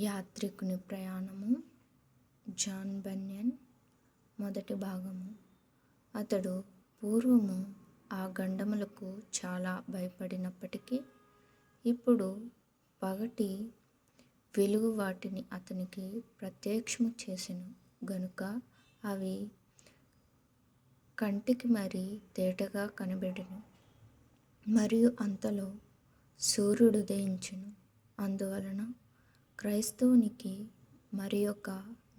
యాత్రికుని ప్రయాణము, John Bunyan. మొదటి భాగము. అతడు పూర్వము ఆ గండములకు చాలా భయపడినప్పటికీ ఇప్పుడు పగటి వెలుగు వాటిని అతనికి ప్రత్యక్షము చేసెను గనుక అవి కంటికి మరి తేటగా కనబడెను. మరియు అంతలో సూర్యుడు ఉదయించెను. అందువలన క్రైస్తవునికి మరి ఒక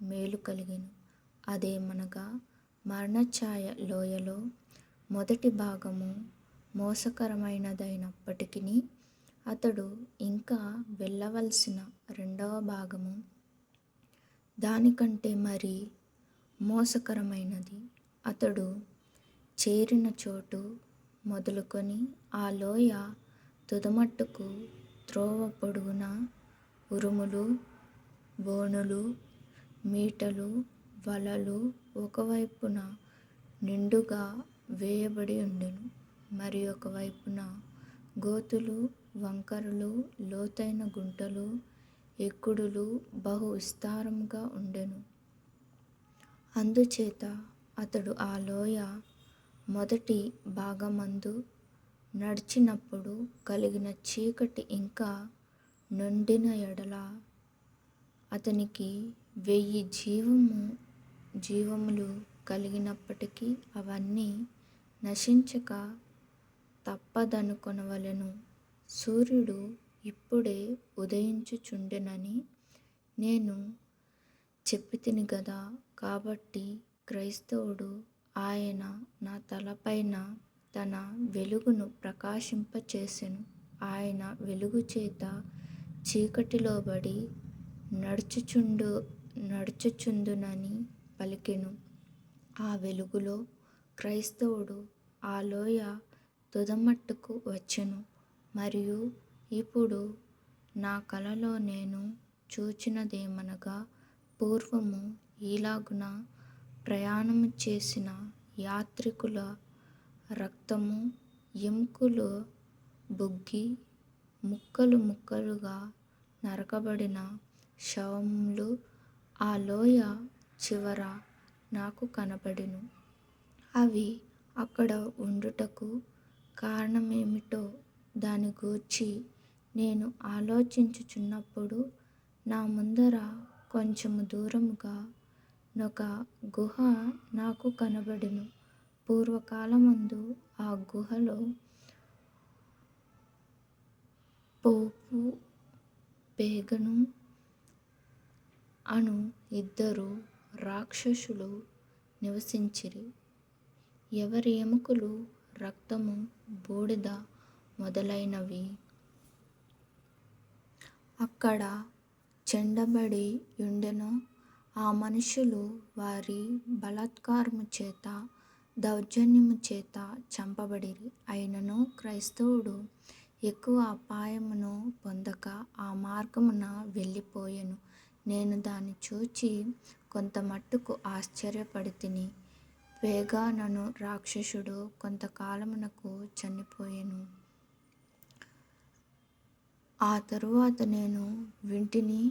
మేలు కలిగెను. అదేమనగా మరణఛాయ లోయలో మొదటి భాగము మోసకరమైనదైనప్పటికీ అతడు ఇంకా వెళ్ళవలసిన రెండవ భాగము దానికంటే మరి మోసకరమైనది. అతడు చేరిన చోటు మొదలుకొని ఆ లోయ తుదమట్టుకు త్రోవ పొడుగునా ఉరుములు, బోనులు, మీటలు, వలలు ఒకవైపున నిండుగా వేయబడి ఉండెను. మరి ఒకవైపున గోతులు, వంకరలు, లోతైన గుంటలు, ఎక్కుడులు బహు విస్తారముగా ఉండెను. అందుచేత అతడు ఆ లోయ మొదటి భాగమందు నడిచినప్పుడు కలిగిన చీకటి ఇంకా నుండిన ఎడల అతనికి 1000 జీవములు కలిగినప్పటికీ అవన్నీ నశించక తప్పదనుకొనవలెను. సూర్యుడు ఇప్పుడే ఉదయించుచుండెనని నేను చెప్పితిని గదా. కాబట్టి క్రైస్తవుడు ఆయన నా తలపైన తన వెలుగును ప్రకాశింపచేసెను. ఆయన వెలుగు చేత చీకటిలోబడి నడుచుచుందునని పలికెను. ఆ వెలుగులో క్రైస్తవుడు ఆ లోయ తుదమట్టుకు వచ్చెను. మరియు ఇప్పుడు నా కలలో నేను చూచినదేమనగా, పూర్వము ఈలాగున ప్రయాణము చేసిన యాత్రికుల రక్తము ఎముకలు బొగ్గి ముక్కలు ముక్కలుగా నరకబడిన శవములు ఆ లోయ చివర నాకు కనబడెను. అవి అక్కడ ఉండుటకు కారణమేమిటో దాని గూర్చి నేను ఆలోచించుచున్నప్పుడు నా ముందర కొంచెము దూరముగా నొక గుహ నాకు కనబడెను. పూర్వకాలమందు ఆ గుహలో పోపు పేగను అను ఇద్దరు రాక్షసులు నివసించిరి. ఎవరి ఎముకలు, రక్తము, బూడిద మొదలైనవి అక్కడ చెండబడి యుండెనో ఆ మనుష్యులు వారి బలాత్కారము చేత దౌర్జన్యము చేత చంపబడిరి. అయినను క్రైస్తవుడు ఎక్కువ అపాయమును పొందక ఆ మార్గమున వెళ్ళిపోయెను. నేను దాన్ని చూచి కొంతమట్టుకు ఆశ్చర్యపడితిని. పేగానను రాక్షసుడు కొంతకాలమునకు చనిపోయెను. ఆ తరువాత నేను వింటిని,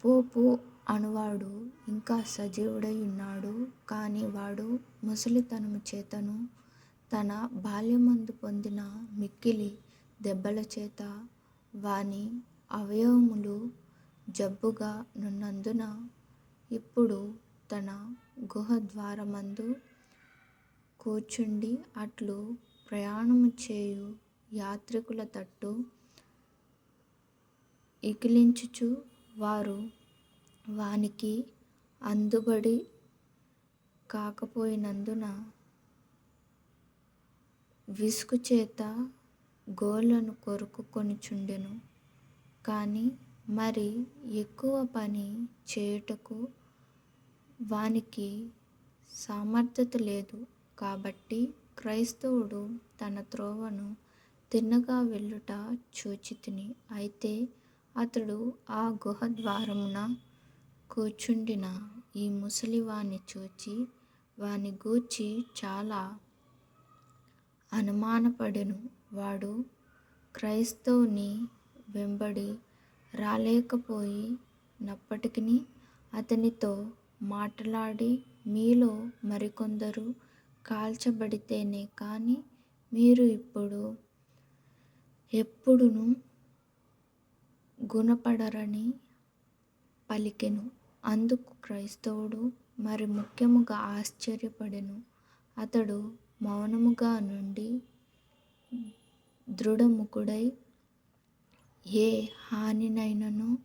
పోపు అనువాడు ఇంకా సజీవుడై ఉన్నాడు. కాని వాడు ముసలితనము చేతను తన బాల్యమందు పొందిన మిక్కిలి దెబ్బల చేత వాని అవయవములు జబ్బుగా నున్నందున ఇప్పుడు తన గుహ ద్వారమందు కూర్చుండి అట్లు ప్రయాణము చేయు యాత్రికుల తట్టు ఇకిలించుచు వారు వానికి అందుబడి కాకపోయినందున విసుగుచేత గోళ్లను కొరుకుకొనుచుండెను. కాని మరి ఎక్కువ పని చేయుటకు వానికి సమర్థత లేదు. కాబట్టి క్రైస్తవుడు తన త్రోవను తిన్నగా వెళ్ళుట చూచితిని. అయితే అతడు ఆ గుహ ద్వారమున కూర్చుండిన ఈ ముసలి వాణ్ణి చూచి వాని గూర్చి చాలా అనుమానపడెను. వాడు క్రైస్తవుని వెంబడి రాలేకపోయినప్పటికీ అతనితో మాట్లాడి మీలో మరికొందరు కాల్చబడితేనే కానీ మీరు ఇప్పుడు ఎప్పుడునూ గుణపడరని పలికెను. అందుకు క్రైస్తవుడు మరి ముఖ్యముగా ఆశ్చర్యపడెను. అతడు మౌనముగా నుండి దృఢముఖుడై ఏ హానినైనను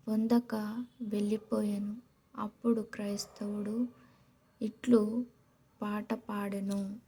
పొందక వెళ్ళిపోయెను. అప్పుడు క్రైస్తవుడు ఇట్లు పాట పాడెను.